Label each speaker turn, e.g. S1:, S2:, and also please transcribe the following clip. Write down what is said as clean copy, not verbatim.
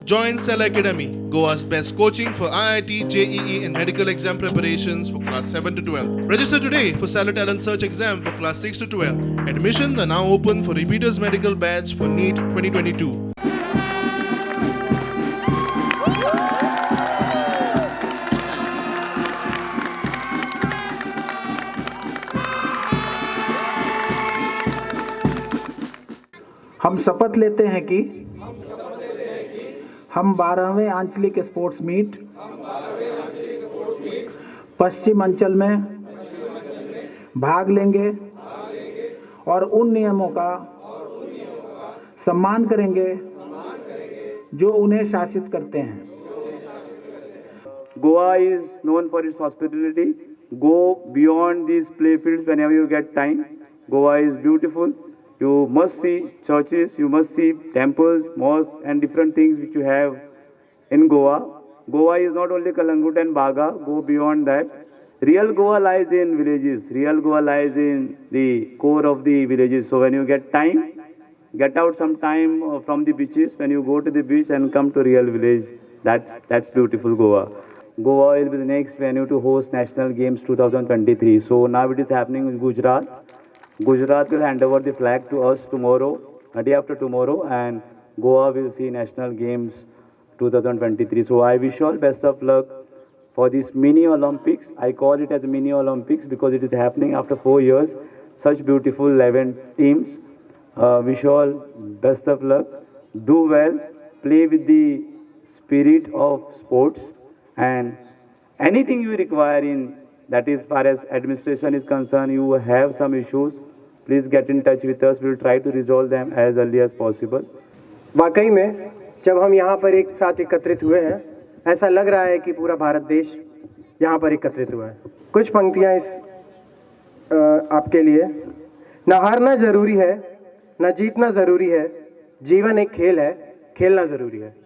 S1: Join Stella Academy, Goa's best coaching for IIT, JEE and medical exam preparations for class 7 to 12. Register today for Stella Talent Search exam for class 6 to 12. Admissions are now open for repeaters medical batch for NEET 2022.
S2: हम शपथ लेते हैं कि हम 12वें आंचलिक sports meet पश्चिम अंचल में भाग लेंगे और उन नियमों का सम्मान करेंगे जो उन्हें शासित करते हैं।
S3: Goa is known for its hospitality. Go beyond these play fields whenever you get time. Goa is beautiful. You must see churches, you must see temples, mosques and different things which you have in Goa. Goa is not only Kalangut and Baga, go beyond that. Real Goa lies in villages. Real Goa lies in the core of the villages. So when you get time, get out some time from the beaches. When you go to the beach and come to real village, that's beautiful Goa. Goa will be the next venue to host National Games 2023. So now it is happening in Gujarat. Gujarat will hand over the flag to us tomorrow, day after tomorrow, and Goa will see National Games 2023. So I wish all best of luck for this mini Olympics. I call it as mini Olympics because it is happening after 4 years. Such beautiful 11 teams. Wish all best of luck. Do well. Play with the spirit of sports, and anything you require in that is far as administration is concerned, you have some issues, please get in touch with us. We'll try to resolve them as early as possible.
S4: वाकई में जब हम यहाँ पर एक साथ एकत्रित हुए हैं, ऐसा लग रहा है कि पूरा भारत देश यहाँ पर एकत्रित हुआ है। कुछ पंक्तियाँ इस आपके लिए। ना हारना ज़रूरी है, ना जीतना ज़रूरी है, जीवन एक खेल है, खेलना ज़रूरी है।